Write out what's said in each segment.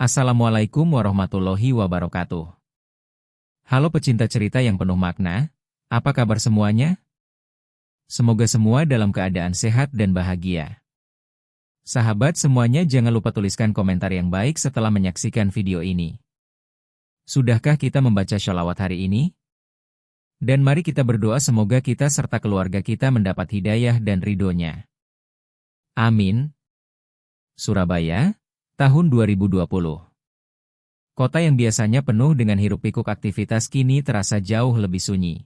Assalamualaikum warahmatullahi wabarakatuh. Halo pecinta cerita yang penuh makna, apa kabar semuanya? Semoga semua dalam keadaan sehat dan bahagia. Sahabat semuanya, jangan lupa tuliskan komentar yang baik setelah menyaksikan video ini. Sudahkah kita membaca sholawat hari ini? Dan mari kita berdoa semoga kita serta keluarga kita mendapat hidayah dan ridhonya. Amin. Surabaya, tahun 2020. Kota yang biasanya penuh dengan hiruk-pikuk aktivitas kini terasa jauh lebih sunyi.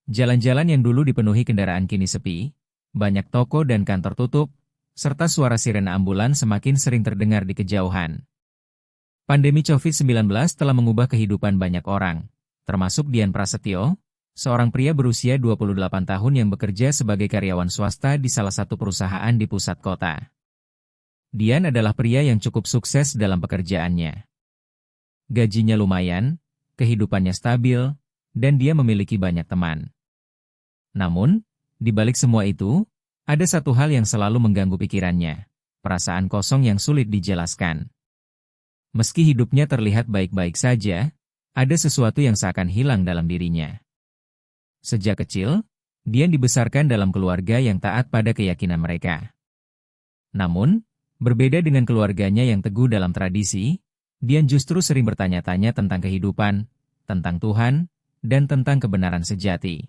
Jalan-jalan yang dulu dipenuhi kendaraan kini sepi, banyak toko dan kantor tutup, serta suara sirena ambulans semakin sering terdengar di kejauhan. Pandemi COVID-19 telah mengubah kehidupan banyak orang, termasuk Dian Prasetyo, seorang pria berusia 28 tahun yang bekerja sebagai karyawan swasta di salah satu perusahaan di pusat kota. Dian adalah pria yang cukup sukses dalam pekerjaannya. Gajinya lumayan, kehidupannya stabil, dan dia memiliki banyak teman. Namun, di balik semua itu, ada satu hal yang selalu mengganggu pikirannya, perasaan kosong yang sulit dijelaskan. Meski hidupnya terlihat baik-baik saja, ada sesuatu yang seakan hilang dalam dirinya. Sejak kecil, Dian dibesarkan dalam keluarga yang taat pada keyakinan mereka. Namun, berbeda dengan keluarganya yang teguh dalam tradisi, Dian justru sering bertanya-tanya tentang kehidupan, tentang Tuhan, dan tentang kebenaran sejati.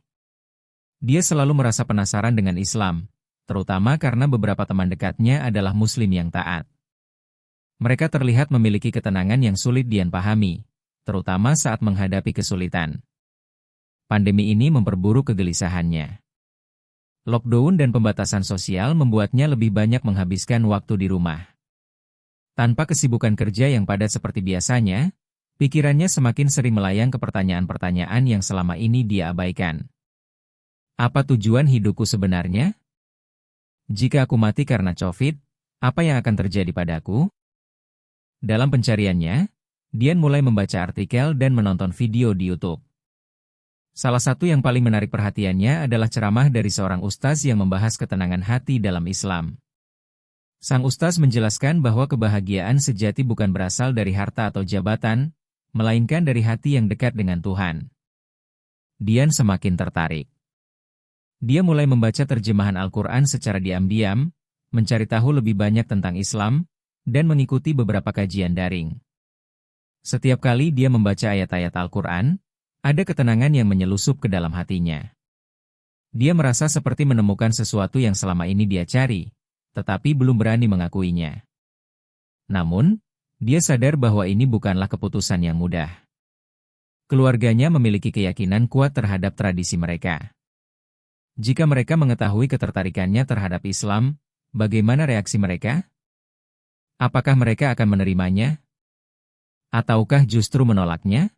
Dia selalu merasa penasaran dengan Islam, terutama karena beberapa teman dekatnya adalah Muslim yang taat. Mereka terlihat memiliki ketenangan yang sulit Dian pahami, terutama saat menghadapi kesulitan. Pandemi ini memperburuk kegelisahannya. Lockdown dan pembatasan sosial membuatnya lebih banyak menghabiskan waktu di rumah. Tanpa kesibukan kerja yang padat seperti biasanya, pikirannya semakin sering melayang ke pertanyaan-pertanyaan yang selama ini dia abaikan. Apa tujuan hidupku sebenarnya? Jika aku mati karena COVID, apa yang akan terjadi padaku? Dalam pencariannya, Dian mulai membaca artikel dan menonton video di YouTube. Salah satu yang paling menarik perhatiannya adalah ceramah dari seorang ustaz yang membahas ketenangan hati dalam Islam. Sang ustaz menjelaskan bahwa kebahagiaan sejati bukan berasal dari harta atau jabatan, melainkan dari hati yang dekat dengan Tuhan. Dian semakin tertarik. Dia mulai membaca terjemahan Al-Quran secara diam-diam, mencari tahu lebih banyak tentang Islam, dan mengikuti beberapa kajian daring. Setiap kali dia membaca ayat-ayat Al-Quran, ada ketenangan yang menyelusup ke dalam hatinya. Dia merasa seperti menemukan sesuatu yang selama ini dia cari, tetapi belum berani mengakuinya. Namun, dia sadar bahwa ini bukanlah keputusan yang mudah. Keluarganya memiliki keyakinan kuat terhadap tradisi mereka. Jika mereka mengetahui ketertarikannya terhadap Islam, bagaimana reaksi mereka? Apakah mereka akan menerimanya? Ataukah justru menolaknya?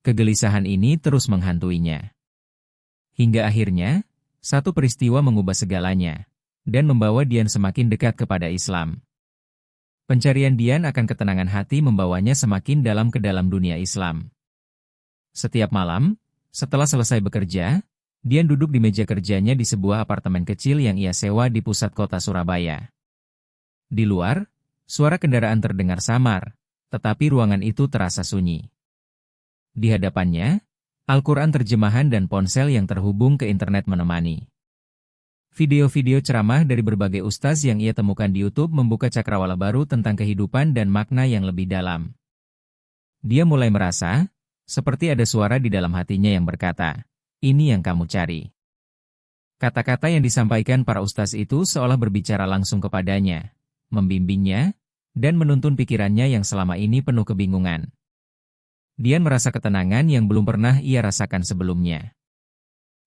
Kegelisahan ini terus menghantuinya. Hingga akhirnya, satu peristiwa mengubah segalanya, dan membawa Dian semakin dekat kepada Islam. Pencarian Dian akan ketenangan hati membawanya semakin dalam ke dalam dunia Islam. Setiap malam, setelah selesai bekerja, Dian duduk di meja kerjanya di sebuah apartemen kecil yang ia sewa di pusat kota Surabaya. Di luar, suara kendaraan terdengar samar, tetapi ruangan itu terasa sunyi. Di hadapannya, Al-Quran terjemahan dan ponsel yang terhubung ke internet menemani. Video-video ceramah dari berbagai ustaz yang ia temukan di YouTube membuka cakrawala baru tentang kehidupan dan makna yang lebih dalam. Dia mulai merasa, seperti ada suara di dalam hatinya yang berkata, "Ini yang kamu cari." Kata-kata yang disampaikan para ustaz itu seolah berbicara langsung kepadanya, membimbingnya, dan menuntun pikirannya yang selama ini penuh kebingungan. Dian merasa ketenangan yang belum pernah ia rasakan sebelumnya.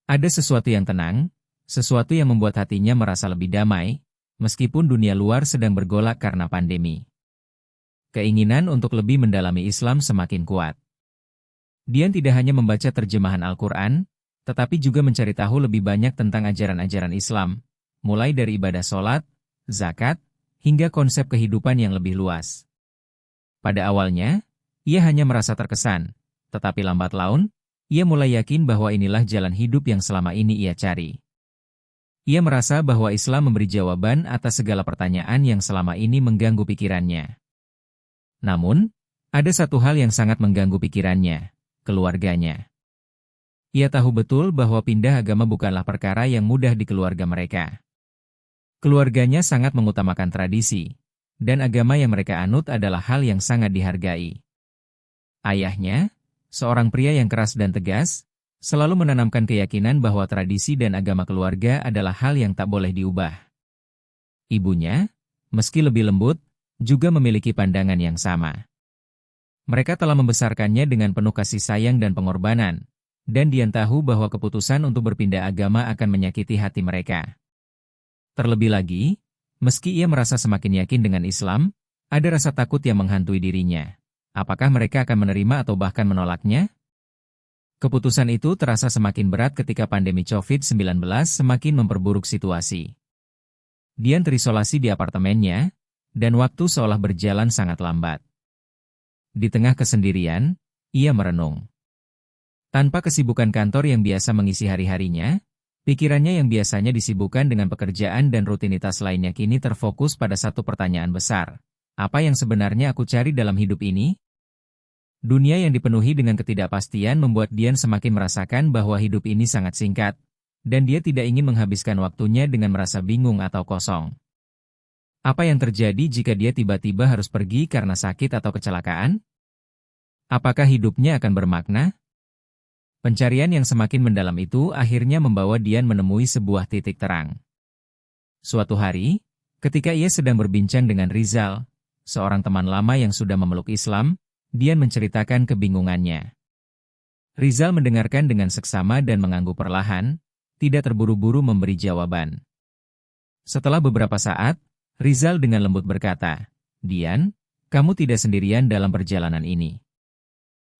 Ada sesuatu yang tenang, sesuatu yang membuat hatinya merasa lebih damai, meskipun dunia luar sedang bergolak karena pandemi. Keinginan untuk lebih mendalami Islam semakin kuat. Dian tidak hanya membaca terjemahan Al-Quran, tetapi juga mencari tahu lebih banyak tentang ajaran-ajaran Islam, mulai dari ibadah sholat, zakat, hingga konsep kehidupan yang lebih luas. Pada awalnya, ia hanya merasa terkesan, tetapi lambat laun, ia mulai yakin bahwa inilah jalan hidup yang selama ini ia cari. Ia merasa bahwa Islam memberi jawaban atas segala pertanyaan yang selama ini mengganggu pikirannya. Namun, ada satu hal yang sangat mengganggu pikirannya, keluarganya. Ia tahu betul bahwa pindah agama bukanlah perkara yang mudah di keluarga mereka. Keluarganya sangat mengutamakan tradisi, dan agama yang mereka anut adalah hal yang sangat dihargai. Ayahnya, seorang pria yang keras dan tegas, selalu menanamkan keyakinan bahwa tradisi dan agama keluarga adalah hal yang tak boleh diubah. Ibunya, meski lebih lembut, juga memiliki pandangan yang sama. Mereka telah membesarkannya dengan penuh kasih sayang dan pengorbanan, dan Dian tahu bahwa keputusan untuk berpindah agama akan menyakiti hati mereka. Terlebih lagi, meski ia merasa semakin yakin dengan Islam, ada rasa takut yang menghantui dirinya. Apakah mereka akan menerima atau bahkan menolaknya? Keputusan itu terasa semakin berat ketika pandemi COVID-19 semakin memperburuk situasi. Dian terisolasi di apartemennya, dan waktu seolah berjalan sangat lambat. Di tengah kesendirian, ia merenung. Tanpa kesibukan kantor yang biasa mengisi hari-harinya, pikirannya yang biasanya disibukkan dengan pekerjaan dan rutinitas lainnya kini terfokus pada satu pertanyaan besar. Apa yang sebenarnya aku cari dalam hidup ini? Dunia yang dipenuhi dengan ketidakpastian membuat Dian semakin merasakan bahwa hidup ini sangat singkat, dan dia tidak ingin menghabiskan waktunya dengan merasa bingung atau kosong. Apa yang terjadi jika dia tiba-tiba harus pergi karena sakit atau kecelakaan? Apakah hidupnya akan bermakna? Pencarian yang semakin mendalam itu akhirnya membawa Dian menemui sebuah titik terang. Suatu hari, ketika ia sedang berbincang dengan Rizal, seorang teman lama yang sudah memeluk Islam, Dian menceritakan kebingungannya. Rizal mendengarkan dengan seksama dan mengangguk perlahan, tidak terburu-buru memberi jawaban. Setelah beberapa saat, Rizal dengan lembut berkata, "Dian, kamu tidak sendirian dalam perjalanan ini.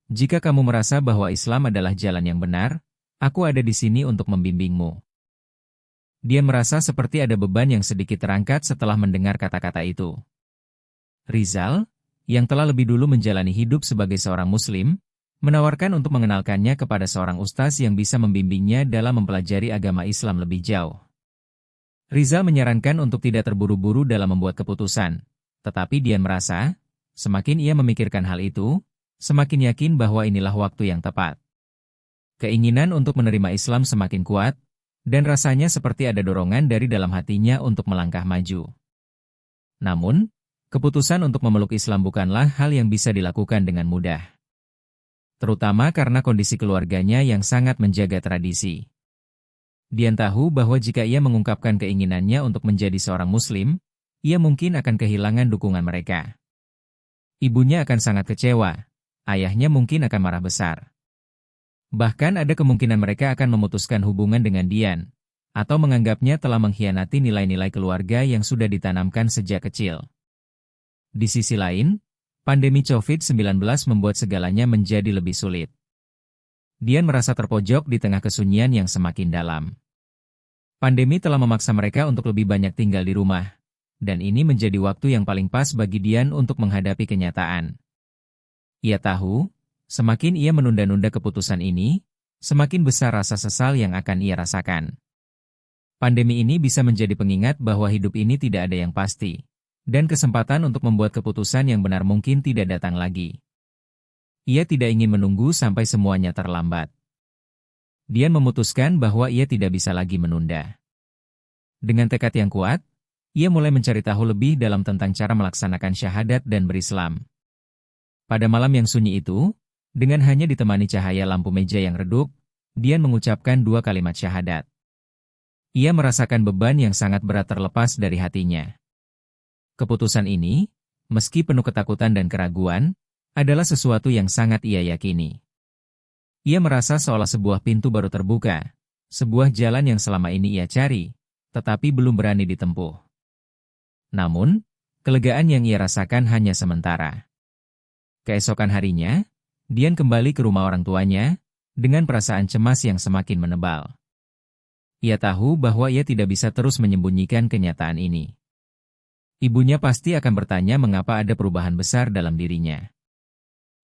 Jika kamu merasa bahwa Islam adalah jalan yang benar, aku ada di sini untuk membimbingmu." Dia merasa seperti ada beban yang sedikit terangkat setelah mendengar kata-kata itu. Rizal, yang telah lebih dulu menjalani hidup sebagai seorang Muslim, menawarkan untuk mengenalkannya kepada seorang ustaz yang bisa membimbingnya dalam mempelajari agama Islam lebih jauh. Rizal menyarankan untuk tidak terburu-buru dalam membuat keputusan, tetapi Dian merasa, semakin ia memikirkan hal itu, semakin yakin bahwa inilah waktu yang tepat. Keinginan untuk menerima Islam semakin kuat, dan rasanya seperti ada dorongan dari dalam hatinya untuk melangkah maju. Namun, keputusan untuk memeluk Islam bukanlah hal yang bisa dilakukan dengan mudah. Terutama karena kondisi keluarganya yang sangat menjaga tradisi. Dian tahu bahwa jika ia mengungkapkan keinginannya untuk menjadi seorang Muslim, ia mungkin akan kehilangan dukungan mereka. Ibunya akan sangat kecewa. Ayahnya mungkin akan marah besar. Bahkan ada kemungkinan mereka akan memutuskan hubungan dengan Dian, atau menganggapnya telah mengkhianati nilai-nilai keluarga yang sudah ditanamkan sejak kecil. Di sisi lain, pandemi COVID-19 membuat segalanya menjadi lebih sulit. Dian merasa terpojok di tengah kesunyian yang semakin dalam. Pandemi telah memaksa mereka untuk lebih banyak tinggal di rumah, dan ini menjadi waktu yang paling pas bagi Dian untuk menghadapi kenyataan. Ia tahu, semakin ia menunda-nunda keputusan ini, semakin besar rasa sesal yang akan ia rasakan. Pandemi ini bisa menjadi pengingat bahwa hidup ini tidak ada yang pasti, dan kesempatan untuk membuat keputusan yang benar mungkin tidak datang lagi. Ia tidak ingin menunggu sampai semuanya terlambat. Dian memutuskan bahwa ia tidak bisa lagi menunda. Dengan tekad yang kuat, ia mulai mencari tahu lebih dalam tentang cara melaksanakan syahadat dan berislam. Pada malam yang sunyi itu, dengan hanya ditemani cahaya lampu meja yang redup, Dian mengucapkan 2 kalimat syahadat. Ia merasakan beban yang sangat berat terlepas dari hatinya. Keputusan ini, meski penuh ketakutan dan keraguan, adalah sesuatu yang sangat ia yakini. Ia merasa seolah sebuah pintu baru terbuka, sebuah jalan yang selama ini ia cari, tetapi belum berani ditempuh. Namun, kelegaan yang ia rasakan hanya sementara. Keesokan harinya, Dian kembali ke rumah orang tuanya, dengan perasaan cemas yang semakin menebal. Ia tahu bahwa ia tidak bisa terus menyembunyikan kenyataan ini. Ibunya pasti akan bertanya mengapa ada perubahan besar dalam dirinya.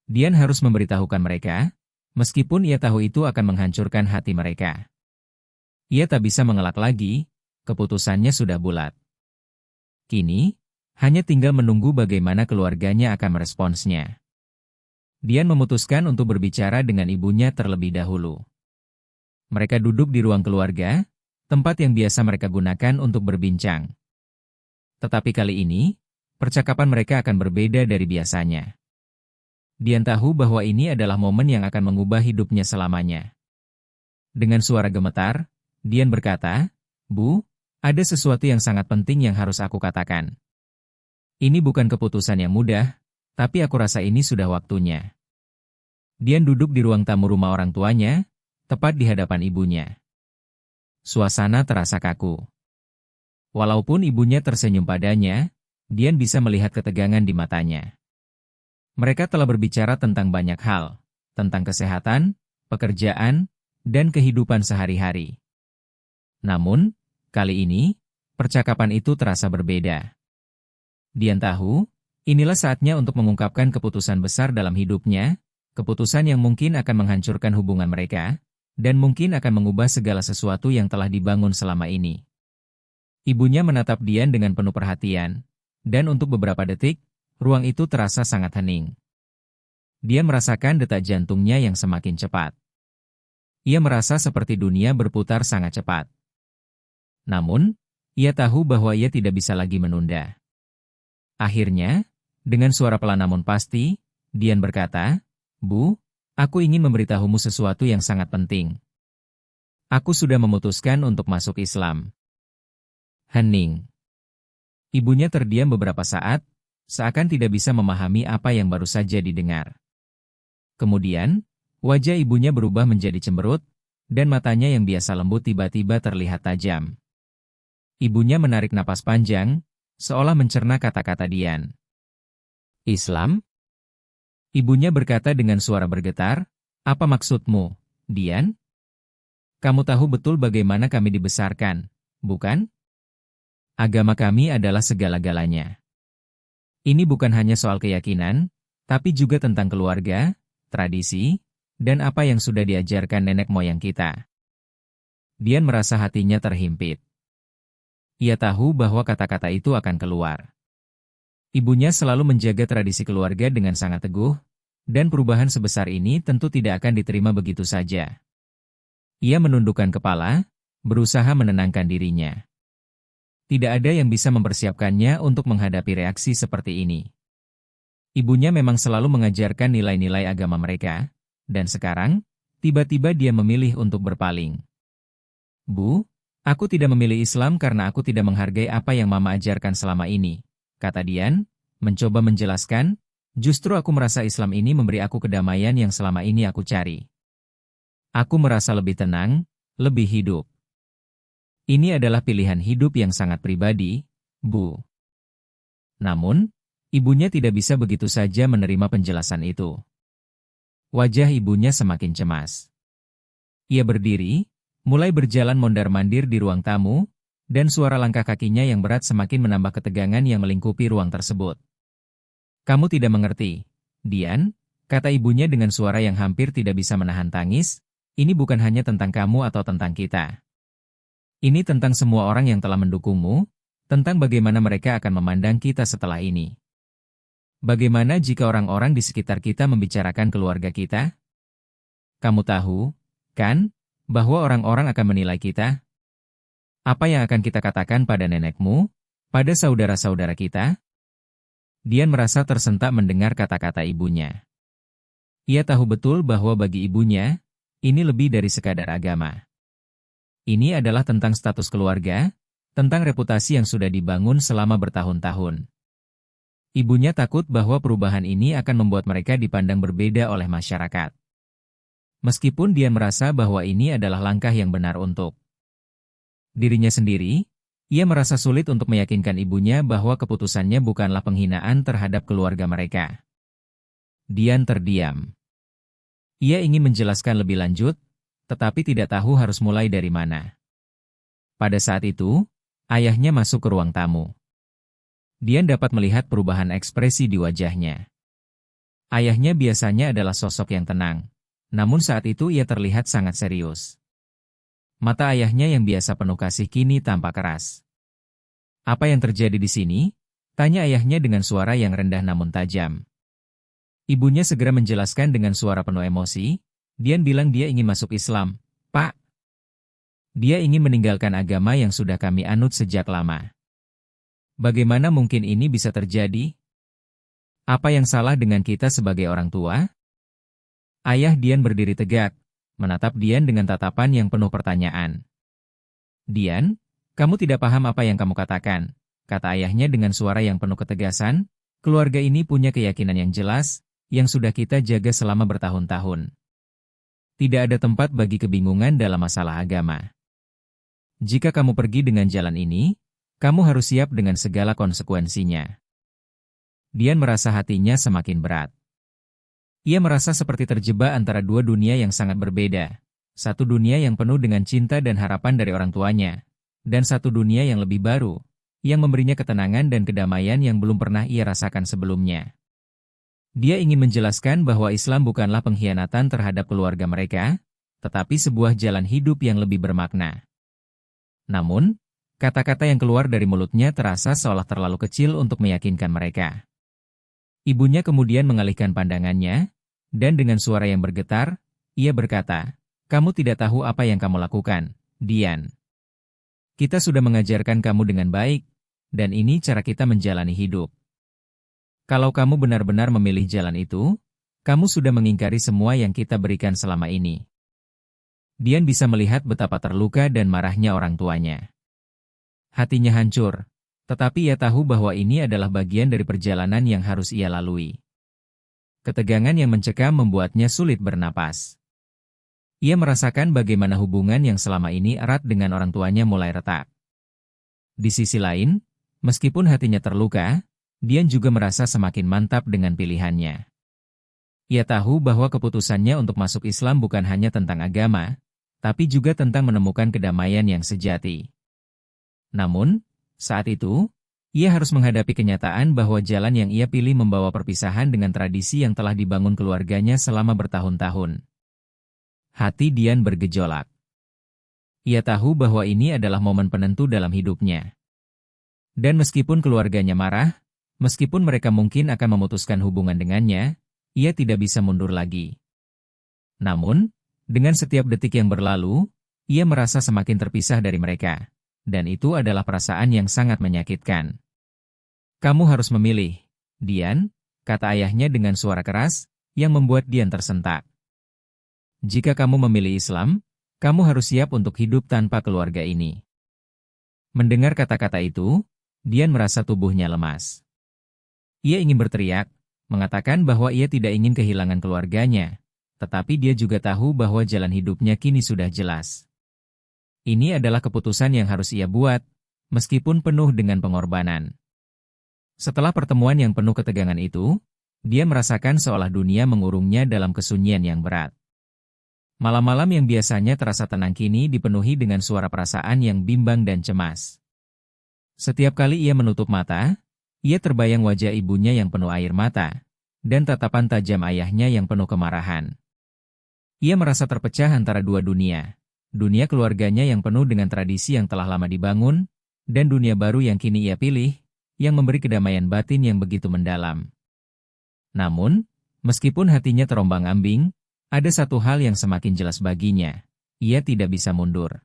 Dian harus memberitahukan mereka, meskipun ia tahu itu akan menghancurkan hati mereka. Ia tak bisa mengelak lagi, keputusannya sudah bulat. Kini, Hanya tinggal menunggu bagaimana keluarganya akan meresponsnya. Dian memutuskan untuk berbicara dengan ibunya terlebih dahulu. Mereka duduk di ruang keluarga, tempat yang biasa mereka gunakan untuk berbincang. Tetapi kali ini, percakapan mereka akan berbeda dari biasanya. Dian tahu bahwa ini adalah momen yang akan mengubah hidupnya selamanya. Dengan suara gemetar, Dian berkata, "Bu, ada sesuatu yang sangat penting yang harus aku katakan. Ini bukan keputusan yang mudah, tapi aku rasa ini sudah waktunya." Dian duduk di ruang tamu rumah orang tuanya, tepat di hadapan ibunya. Suasana terasa kaku. Walaupun ibunya tersenyum padanya, Dian bisa melihat ketegangan di matanya. Mereka telah berbicara tentang banyak hal, tentang kesehatan, pekerjaan, dan kehidupan sehari-hari. Namun, kali ini, percakapan itu terasa berbeda. Dian tahu, inilah saatnya untuk mengungkapkan keputusan besar dalam hidupnya, keputusan yang mungkin akan menghancurkan hubungan mereka, dan mungkin akan mengubah segala sesuatu yang telah dibangun selama ini. Ibunya menatap Dian dengan penuh perhatian, dan untuk beberapa detik, ruang itu terasa sangat hening. Dia merasakan detak jantungnya yang semakin cepat. Ia merasa seperti dunia berputar sangat cepat. Namun, ia tahu bahwa ia tidak bisa lagi menunda. Akhirnya, dengan suara pelan namun pasti, Dian berkata, "Bu, aku ingin memberitahumu sesuatu yang sangat penting. Aku sudah memutuskan untuk masuk Islam." Hening. Ibunya terdiam beberapa saat, seakan tidak bisa memahami apa yang baru saja didengar. Kemudian, wajah ibunya berubah menjadi cemberut, dan matanya yang biasa lembut tiba-tiba terlihat tajam. Ibunya menarik napas panjang, seolah mencerna kata-kata Dian. "Islam?" Ibunya berkata dengan suara bergetar, "Apa maksudmu, Dian? Kamu tahu betul bagaimana kami dibesarkan, bukan? Agama kami adalah segala-galanya. Ini bukan hanya soal keyakinan, tapi juga tentang keluarga, tradisi, dan apa yang sudah diajarkan nenek moyang kita." Dian merasa hatinya terhimpit. Ia tahu bahwa kata-kata itu akan keluar. Ibunya selalu menjaga tradisi keluarga dengan sangat teguh, dan perubahan sebesar ini tentu tidak akan diterima begitu saja. Ia menundukkan kepala, berusaha menenangkan dirinya. Tidak ada yang bisa mempersiapkannya untuk menghadapi reaksi seperti ini. Ibunya memang selalu mengajarkan nilai-nilai agama mereka, dan sekarang, tiba-tiba dia memilih untuk berpaling. "Bu, aku tidak memilih Islam karena aku tidak menghargai apa yang Mama ajarkan selama ini," kata Dian, mencoba menjelaskan, "Justru aku merasa Islam ini memberi aku kedamaian yang selama ini aku cari. Aku merasa lebih tenang, lebih hidup. Ini adalah pilihan hidup yang sangat pribadi, Bu." Namun, ibunya tidak bisa begitu saja menerima penjelasan itu. Wajah ibunya semakin cemas. Ia berdiri, mulai berjalan mondar-mandir di ruang tamu, dan suara langkah kakinya yang berat semakin menambah ketegangan yang melingkupi ruang tersebut. "Kamu tidak mengerti, Dian," kata ibunya dengan suara yang hampir tidak bisa menahan tangis, "ini bukan hanya tentang kamu atau tentang kita. Ini tentang semua orang yang telah mendukungmu, tentang bagaimana mereka akan memandang kita setelah ini. Bagaimana jika orang-orang di sekitar kita membicarakan keluarga kita? Kamu tahu, kan, bahwa orang-orang akan menilai kita? Apa yang akan kita katakan pada nenekmu, pada saudara-saudara kita?" Dian merasa tersentak mendengar kata-kata ibunya. Ia tahu betul bahwa bagi ibunya, ini lebih dari sekadar agama. Ini adalah tentang status keluarga, tentang reputasi yang sudah dibangun selama bertahun-tahun. Ibunya takut bahwa perubahan ini akan membuat mereka dipandang berbeda oleh masyarakat. Meskipun Dian merasa bahwa ini adalah langkah yang benar untuk dirinya sendiri, ia merasa sulit untuk meyakinkan ibunya bahwa keputusannya bukanlah penghinaan terhadap keluarga mereka. Dian terdiam. Ia ingin menjelaskan lebih lanjut, tetapi tidak tahu harus mulai dari mana. Pada saat itu, ayahnya masuk ke ruang tamu. Dian dapat melihat perubahan ekspresi di wajahnya. Ayahnya biasanya adalah sosok yang tenang, namun saat itu ia terlihat sangat serius. Mata ayahnya yang biasa penuh kasih kini tampak keras. "Apa yang terjadi di sini?" Tanya ayahnya dengan suara yang rendah namun tajam. Ibunya segera menjelaskan dengan suara penuh emosi. Dian bilang dia ingin masuk Islam. Pak, dia ingin meninggalkan agama yang sudah kami anut sejak lama. Bagaimana mungkin ini bisa terjadi? Apa yang salah dengan kita sebagai orang tua? Ayah Dian berdiri tegak, menatap Dian dengan tatapan yang penuh pertanyaan. Dian, kamu tidak paham apa yang kamu katakan, kata ayahnya dengan suara yang penuh ketegasan. Keluarga ini punya keyakinan yang jelas, yang sudah kita jaga selama bertahun-tahun. Tidak ada tempat bagi kebingungan dalam masalah agama. Jika kamu pergi dengan jalan ini, kamu harus siap dengan segala konsekuensinya. Dian merasa hatinya semakin berat. Ia merasa seperti terjebak antara dua dunia yang sangat berbeda. Satu dunia yang penuh dengan cinta dan harapan dari orang tuanya, dan satu dunia yang lebih baru, yang memberinya ketenangan dan kedamaian yang belum pernah ia rasakan sebelumnya. Dia ingin menjelaskan bahwa Islam bukanlah pengkhianatan terhadap keluarga mereka, tetapi sebuah jalan hidup yang lebih bermakna. Namun, kata-kata yang keluar dari mulutnya terasa seolah terlalu kecil untuk meyakinkan mereka. Ibunya kemudian mengalihkan pandangannya, dan dengan suara yang bergetar, ia berkata, "Kamu tidak tahu apa yang kamu lakukan, Dian. Kita sudah mengajarkan kamu dengan baik, dan ini cara kita menjalani hidup. Kalau kamu benar-benar memilih jalan itu, kamu sudah mengingkari semua yang kita berikan selama ini." Dian bisa melihat betapa terluka dan marahnya orang tuanya. Hatinya hancur, tetapi ia tahu bahwa ini adalah bagian dari perjalanan yang harus ia lalui. Ketegangan yang mencekam membuatnya sulit bernapas. Ia merasakan bagaimana hubungan yang selama ini erat dengan orang tuanya mulai retak. Di sisi lain, meskipun hatinya terluka, Dian juga merasa semakin mantap dengan pilihannya. Ia tahu bahwa keputusannya untuk masuk Islam bukan hanya tentang agama, tapi juga tentang menemukan kedamaian yang sejati. Namun, saat itu, ia harus menghadapi kenyataan bahwa jalan yang ia pilih membawa perpisahan dengan tradisi yang telah dibangun keluarganya selama bertahun-tahun. Hati Dian bergejolak. Ia tahu bahwa ini adalah momen penentu dalam hidupnya. Dan meskipun keluarganya marah, meskipun mereka mungkin akan memutuskan hubungan dengannya, ia tidak bisa mundur lagi. Namun, dengan setiap detik yang berlalu, ia merasa semakin terpisah dari mereka. Dan itu adalah perasaan yang sangat menyakitkan. "Kamu harus memilih, Dian," kata ayahnya dengan suara keras, yang membuat Dian tersentak. "Jika kamu memilih Islam, kamu harus siap untuk hidup tanpa keluarga ini." Mendengar kata-kata itu, Dian merasa tubuhnya lemas. Ia ingin berteriak, mengatakan bahwa ia tidak ingin kehilangan keluarganya, tetapi dia juga tahu bahwa jalan hidupnya kini sudah jelas. Ini adalah keputusan yang harus ia buat, meskipun penuh dengan pengorbanan. Setelah pertemuan yang penuh ketegangan itu, dia merasakan seolah dunia mengurungnya dalam kesunyian yang berat. Malam-malam yang biasanya terasa tenang kini dipenuhi dengan suara perasaan yang bimbang dan cemas. Setiap kali ia menutup mata, ia terbayang wajah ibunya yang penuh air mata, dan tatapan tajam ayahnya yang penuh kemarahan. Ia merasa terpecah antara dua dunia. Dunia keluarganya yang penuh dengan tradisi yang telah lama dibangun, dan dunia baru yang kini ia pilih, yang memberi kedamaian batin yang begitu mendalam. Namun, meskipun hatinya terombang-ambing, ada satu hal yang semakin jelas baginya, ia tidak bisa mundur.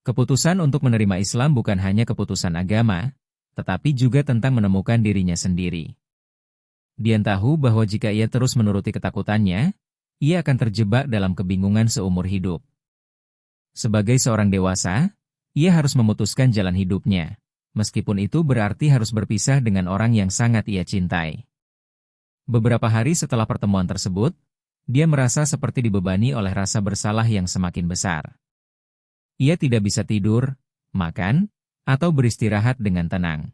Keputusan untuk menerima Islam bukan hanya keputusan agama, tetapi juga tentang menemukan dirinya sendiri. Dian tahu bahwa jika ia terus menuruti ketakutannya, ia akan terjebak dalam kebingungan seumur hidup. Sebagai seorang dewasa, ia harus memutuskan jalan hidupnya, meskipun itu berarti harus berpisah dengan orang yang sangat ia cintai. Beberapa hari setelah pertemuan tersebut, dia merasa seperti dibebani oleh rasa bersalah yang semakin besar. Ia tidak bisa tidur, makan, atau beristirahat dengan tenang.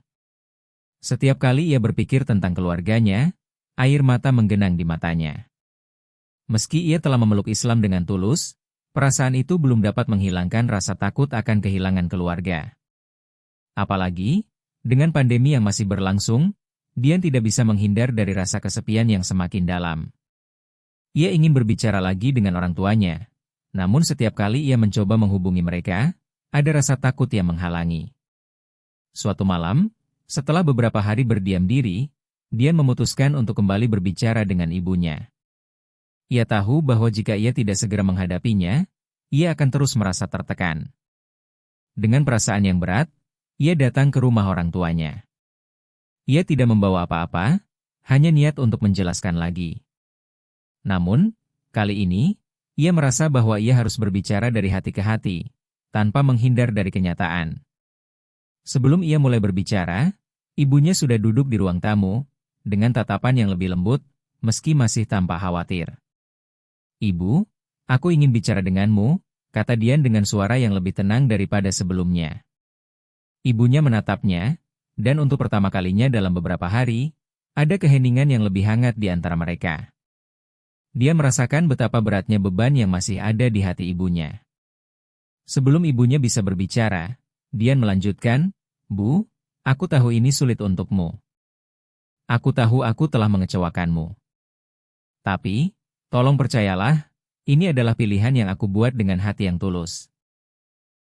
Setiap kali ia berpikir tentang keluarganya, air mata menggenang di matanya. Meski ia telah memeluk Islam dengan tulus, perasaan itu belum dapat menghilangkan rasa takut akan kehilangan keluarga. Apalagi, dengan pandemi yang masih berlangsung, Dian tidak bisa menghindar dari rasa kesepian yang semakin dalam. Ia ingin berbicara lagi dengan orang tuanya, namun setiap kali ia mencoba menghubungi mereka, ada rasa takut yang menghalangi. Suatu malam, Setelah beberapa hari berdiam diri, Dian memutuskan untuk kembali berbicara dengan ibunya. Ia tahu bahwa jika ia tidak segera menghadapinya, ia akan terus merasa tertekan. Dengan perasaan yang berat, ia datang ke rumah orang tuanya. Ia tidak membawa apa-apa, hanya niat untuk menjelaskan lagi. Namun, kali ini, ia merasa bahwa ia harus berbicara dari hati ke hati, tanpa menghindar dari kenyataan. Sebelum ia mulai berbicara, ibunya sudah duduk di ruang tamu, dengan tatapan yang lebih lembut, meski masih tampak khawatir. "Ibu, aku ingin bicara denganmu," kata Dian dengan suara yang lebih tenang daripada sebelumnya. Ibunya menatapnya, dan untuk pertama kalinya dalam beberapa hari, ada keheningan yang lebih hangat di antara mereka. Dia merasakan betapa beratnya beban yang masih ada di hati ibunya. Sebelum ibunya bisa berbicara, Dian melanjutkan, "Bu, aku tahu ini sulit untukmu. Aku tahu aku telah mengecewakanmu. Tapi, tolong percayalah, ini adalah pilihan yang aku buat dengan hati yang tulus.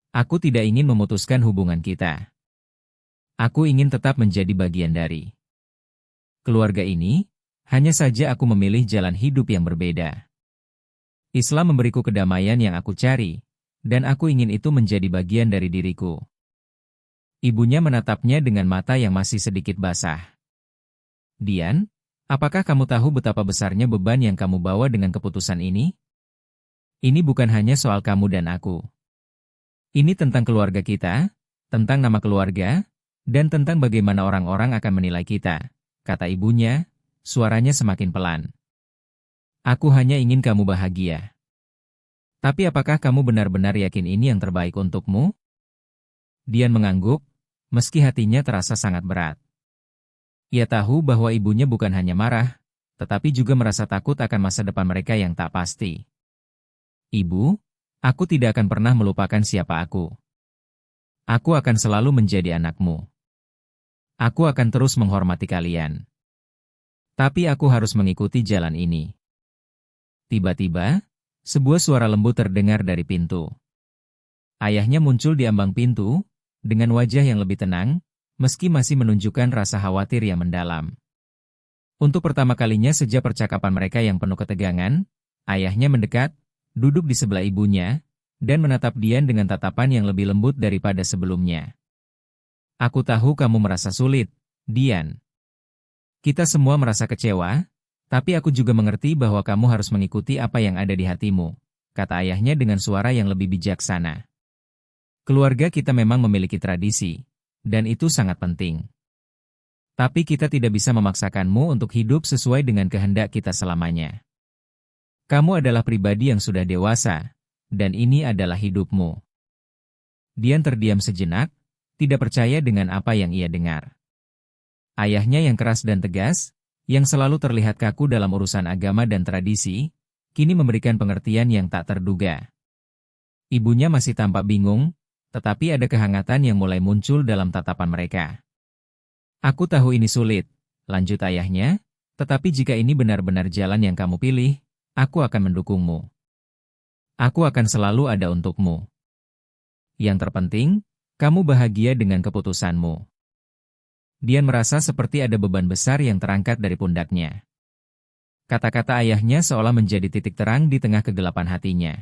Aku tidak ingin memutuskan hubungan kita. Aku ingin tetap menjadi bagian dari keluarga ini, hanya saja aku memilih jalan hidup yang berbeda. Islam memberiku kedamaian yang aku cari, dan aku ingin itu menjadi bagian dari diriku." Ibunya menatapnya dengan mata yang masih sedikit basah. "Dian, apakah kamu tahu betapa besarnya beban yang kamu bawa dengan keputusan ini? Ini bukan hanya soal kamu dan aku. Ini tentang keluarga kita, tentang nama keluarga, dan tentang bagaimana orang-orang akan menilai kita," kata ibunya, suaranya semakin pelan. "Aku hanya ingin kamu bahagia. Tapi apakah kamu benar-benar yakin ini yang terbaik untukmu?" Dian mengangguk, meski hatinya terasa sangat berat. Ia tahu bahwa ibunya bukan hanya marah, tetapi juga merasa takut akan masa depan mereka yang tak pasti. "Ibu, aku tidak akan pernah melupakan siapa aku. Aku akan selalu menjadi anakmu. Aku akan terus menghormati kalian. Tapi aku harus mengikuti jalan ini." Tiba-tiba, sebuah suara lembut terdengar dari pintu. Ayahnya muncul di ambang pintu, dengan wajah yang lebih tenang, meski masih menunjukkan rasa khawatir yang mendalam. Untuk pertama kalinya sejak percakapan mereka yang penuh ketegangan, ayahnya mendekat, duduk di sebelah ibunya, dan menatap Dian dengan tatapan yang lebih lembut daripada sebelumnya. "Aku tahu kamu merasa sulit, Dian. Kita semua merasa kecewa, tapi aku juga mengerti bahwa kamu harus mengikuti apa yang ada di hatimu," kata ayahnya dengan suara yang lebih bijaksana. "Keluarga kita memang memiliki tradisi, dan itu sangat penting. Tapi kita tidak bisa memaksakanmu untuk hidup sesuai dengan kehendak kita selamanya. Kamu adalah pribadi yang sudah dewasa, dan ini adalah hidupmu." Dian terdiam sejenak, tidak percaya dengan apa yang ia dengar. Ayahnya yang keras dan tegas, yang selalu terlihat kaku dalam urusan agama dan tradisi, kini memberikan pengertian yang tak terduga. Ibunya masih tampak bingung, tetapi ada kehangatan yang mulai muncul dalam tatapan mereka. "Aku tahu ini sulit," lanjut ayahnya, "tetapi jika ini benar-benar jalan yang kamu pilih, aku akan mendukungmu. Aku akan selalu ada untukmu. Yang terpenting, kamu bahagia dengan keputusanmu." Dian merasa seperti ada beban besar yang terangkat dari pundaknya. Kata-kata ayahnya seolah menjadi titik terang di tengah kegelapan hatinya.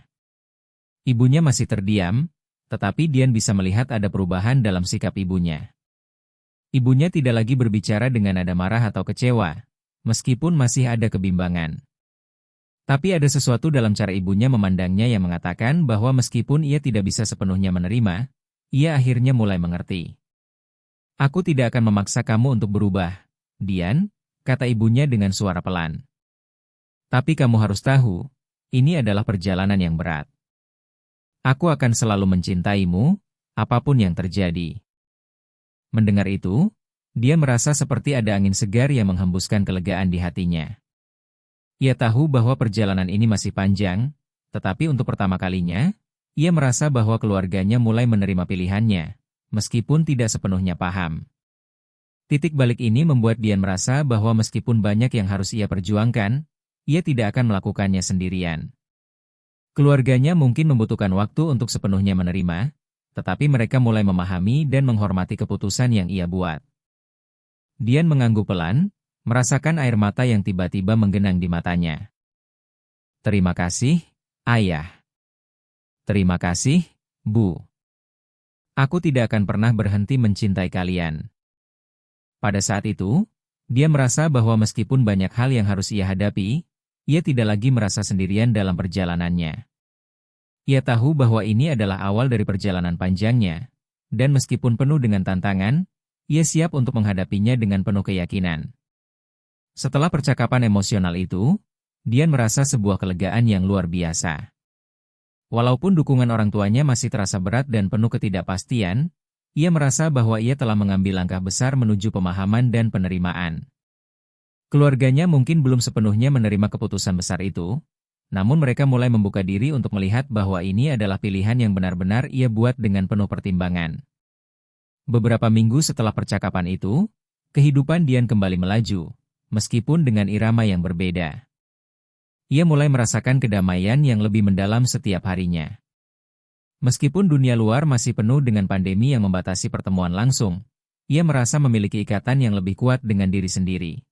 Ibunya masih terdiam, tetapi Dian bisa melihat ada perubahan dalam sikap ibunya. Ibunya tidak lagi berbicara dengan nada marah atau kecewa, meskipun masih ada kebimbangan. Tapi ada sesuatu dalam cara ibunya memandangnya yang mengatakan bahwa meskipun ia tidak bisa sepenuhnya menerima, ia akhirnya mulai mengerti. "Aku tidak akan memaksa kamu untuk berubah, Dian," kata ibunya dengan suara pelan. "Tapi kamu harus tahu, ini adalah perjalanan yang berat. Aku akan selalu mencintaimu, apapun yang terjadi." Mendengar itu, dia merasa seperti ada angin segar yang menghembuskan kelegaan di hatinya. Ia tahu bahwa perjalanan ini masih panjang, tetapi untuk pertama kalinya, ia merasa bahwa keluarganya mulai menerima pilihannya, meskipun tidak sepenuhnya paham. Titik balik ini membuat Dian merasa bahwa meskipun banyak yang harus ia perjuangkan, ia tidak akan melakukannya sendirian. Keluarganya mungkin membutuhkan waktu untuk sepenuhnya menerima, tetapi mereka mulai memahami dan menghormati keputusan yang ia buat. Dian mengangguk pelan, merasakan air mata yang tiba-tiba menggenang di matanya. Terima kasih, Ayah. Terima kasih, Bu. Aku tidak akan pernah berhenti mencintai kalian. Pada saat itu, dia merasa bahwa meskipun banyak hal yang harus ia hadapi, ia tidak lagi merasa sendirian dalam perjalanannya. Ia tahu bahwa ini adalah awal dari perjalanan panjangnya, dan meskipun penuh dengan tantangan, ia siap untuk menghadapinya dengan penuh keyakinan. Setelah percakapan emosional itu, Dian merasa sebuah kelegaan yang luar biasa. Walaupun dukungan orang tuanya masih terasa berat dan penuh ketidakpastian, ia merasa bahwa ia telah mengambil langkah besar menuju pemahaman dan penerimaan. Keluarganya mungkin belum sepenuhnya menerima keputusan besar itu, namun mereka mulai membuka diri untuk melihat bahwa ini adalah pilihan yang benar-benar ia buat dengan penuh pertimbangan. Beberapa minggu setelah percakapan itu, kehidupan Dian kembali melaju, meskipun dengan irama yang berbeda. Ia mulai merasakan kedamaian yang lebih mendalam setiap harinya. Meskipun dunia luar masih penuh dengan pandemi yang membatasi pertemuan langsung, ia merasa memiliki ikatan yang lebih kuat dengan diri sendiri.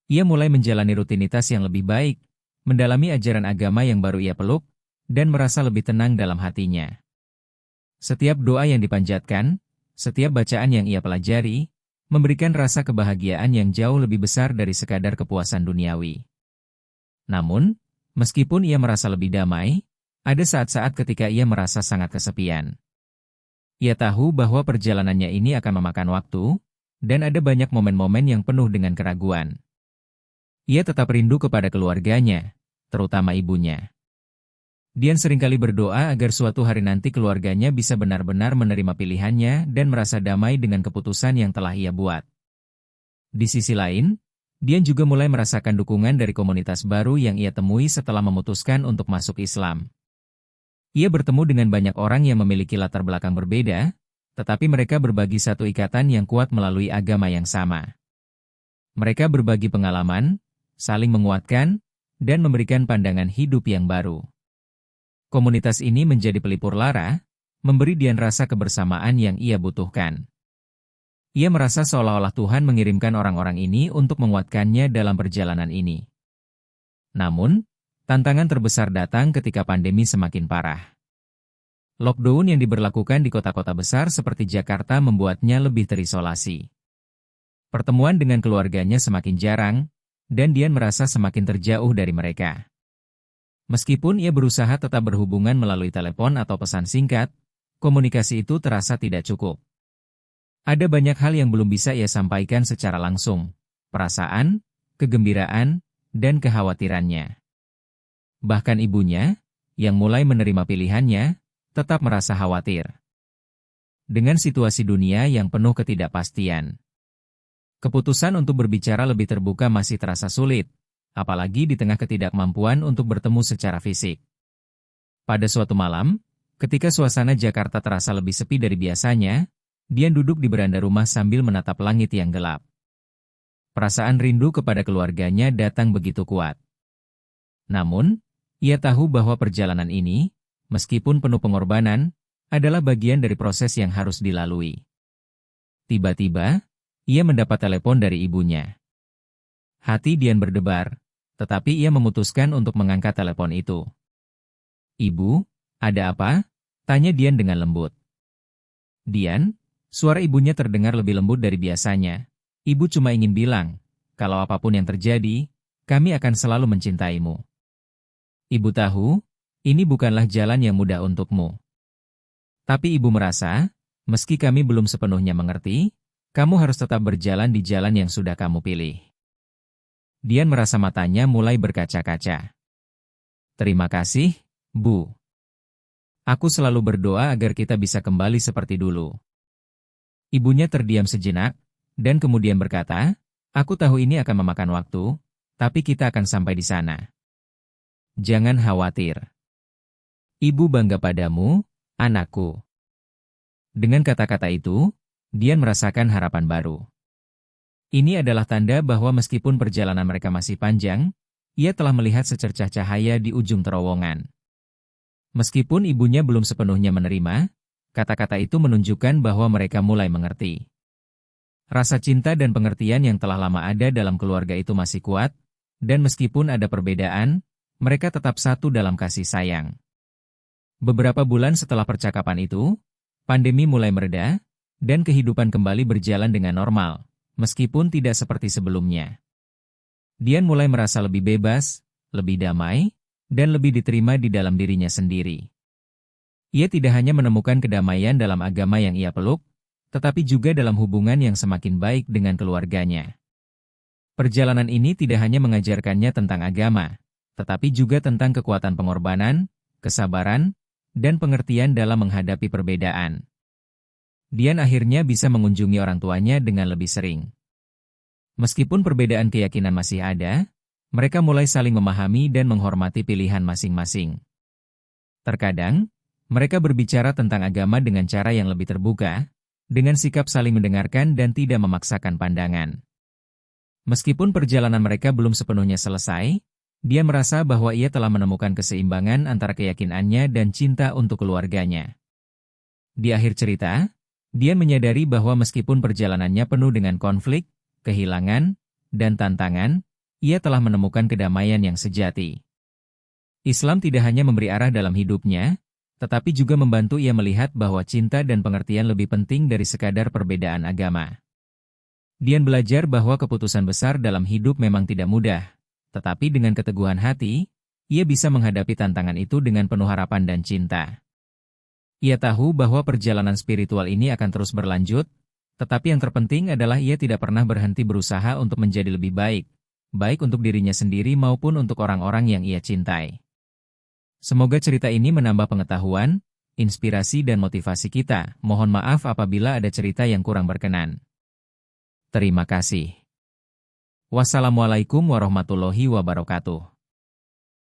Ia mulai menjalani rutinitas yang lebih baik, mendalami ajaran agama yang baru ia peluk, dan merasa lebih tenang dalam hatinya. Setiap doa yang dipanjatkan, setiap bacaan yang ia pelajari, memberikan rasa kebahagiaan yang jauh lebih besar dari sekadar kepuasan duniawi. Namun, meskipun ia merasa lebih damai, ada saat-saat ketika ia merasa sangat kesepian. Ia tahu bahwa perjalanannya ini akan memakan waktu, dan ada banyak momen-momen yang penuh dengan keraguan. Ia tetap rindu kepada keluarganya, terutama ibunya. Dian seringkali berdoa agar suatu hari nanti keluarganya bisa benar-benar menerima pilihannya dan merasa damai dengan keputusan yang telah ia buat. Di sisi lain, Dian juga mulai merasakan dukungan dari komunitas baru yang ia temui setelah memutuskan untuk masuk Islam. Ia bertemu dengan banyak orang yang memiliki latar belakang berbeda, tetapi mereka berbagi satu ikatan yang kuat melalui agama yang sama. Mereka berbagi pengalaman, saling menguatkan, dan memberikan pandangan hidup yang baru. Komunitas ini menjadi pelipur lara, memberi Dian rasa kebersamaan yang ia butuhkan. Ia merasa seolah-olah Tuhan mengirimkan orang-orang ini untuk menguatkannya dalam perjalanan ini. Namun, tantangan terbesar datang ketika pandemi semakin parah. Lockdown yang diberlakukan di kota-kota besar seperti Jakarta membuatnya lebih terisolasi. Pertemuan dengan keluarganya semakin jarang, dan Dian merasa semakin terjauh dari mereka. Meskipun ia berusaha tetap berhubungan melalui telepon atau pesan singkat, komunikasi itu terasa tidak cukup. Ada banyak hal yang belum bisa ia sampaikan secara langsung, perasaan, kegembiraan, dan kekhawatirannya. Bahkan ibunya, yang mulai menerima pilihannya, tetap merasa khawatir. Dengan situasi dunia yang penuh ketidakpastian, keputusan untuk berbicara lebih terbuka masih terasa sulit, apalagi di tengah ketidakmampuan untuk bertemu secara fisik. Pada suatu malam, ketika suasana Jakarta terasa lebih sepi dari biasanya, Dian duduk di beranda rumah sambil menatap langit yang gelap. Perasaan rindu kepada keluarganya datang begitu kuat. Namun, ia tahu bahwa perjalanan ini, meskipun penuh pengorbanan, adalah bagian dari proses yang harus dilalui. Tiba-tiba, ia mendapat telepon dari ibunya. Hati Dian berdebar, tetapi ia memutuskan untuk mengangkat telepon itu. "Ibu, ada apa?" tanya Dian dengan lembut. "Dian," suara ibunya terdengar lebih lembut dari biasanya. "Ibu cuma ingin bilang, kalau apapun yang terjadi, kami akan selalu mencintaimu. Ibu tahu, ini bukanlah jalan yang mudah untukmu. Tapi ibu merasa, meski kami belum sepenuhnya mengerti, kamu harus tetap berjalan di jalan yang sudah kamu pilih." Dian merasa matanya mulai berkaca-kaca. "Terima kasih, Bu. Aku selalu berdoa agar kita bisa kembali seperti dulu." Ibunya terdiam sejenak, dan kemudian berkata, "Aku tahu ini akan memakan waktu, tapi kita akan sampai di sana. Jangan khawatir. Ibu bangga padamu, anakku." Dengan kata-kata itu, Dian merasakan harapan baru. Ini adalah tanda bahwa meskipun perjalanan mereka masih panjang, ia telah melihat secercah cahaya di ujung terowongan. Meskipun ibunya belum sepenuhnya menerima, kata-kata itu menunjukkan bahwa mereka mulai mengerti. Rasa cinta dan pengertian yang telah lama ada dalam keluarga itu masih kuat, dan meskipun ada perbedaan, mereka tetap satu dalam kasih sayang. Beberapa bulan setelah percakapan itu, pandemi mulai mereda, dan kehidupan kembali berjalan dengan normal, meskipun tidak seperti sebelumnya. Dian mulai merasa lebih bebas, lebih damai, dan lebih diterima di dalam dirinya sendiri. Ia tidak hanya menemukan kedamaian dalam agama yang ia peluk, tetapi juga dalam hubungan yang semakin baik dengan keluarganya. Perjalanan ini tidak hanya mengajarkannya tentang agama, tetapi juga tentang kekuatan pengorbanan, kesabaran, dan pengertian dalam menghadapi perbedaan. Dian akhirnya bisa mengunjungi orang tuanya dengan lebih sering. Meskipun perbedaan keyakinan masih ada, mereka mulai saling memahami dan menghormati pilihan masing-masing. Terkadang, mereka berbicara tentang agama dengan cara yang lebih terbuka, dengan sikap saling mendengarkan dan tidak memaksakan pandangan. Meskipun perjalanan mereka belum sepenuhnya selesai, dia merasa bahwa ia telah menemukan keseimbangan antara keyakinannya dan cinta untuk keluarganya. Di akhir cerita, dia menyadari bahwa meskipun perjalanannya penuh dengan konflik, kehilangan, dan tantangan, ia telah menemukan kedamaian yang sejati. Islam tidak hanya memberi arah dalam hidupnya, tetapi juga membantu ia melihat bahwa cinta dan pengertian lebih penting dari sekadar perbedaan agama. Dian belajar bahwa keputusan besar dalam hidup memang tidak mudah, tetapi dengan keteguhan hati, ia bisa menghadapi tantangan itu dengan penuh harapan dan cinta. Ia tahu bahwa perjalanan spiritual ini akan terus berlanjut, tetapi yang terpenting adalah ia tidak pernah berhenti berusaha untuk menjadi lebih baik, baik untuk dirinya sendiri maupun untuk orang-orang yang ia cintai. Semoga cerita ini menambah pengetahuan, inspirasi dan motivasi kita. Mohon maaf apabila ada cerita yang kurang berkenan. Terima kasih. Wassalamualaikum warahmatullahi wabarakatuh.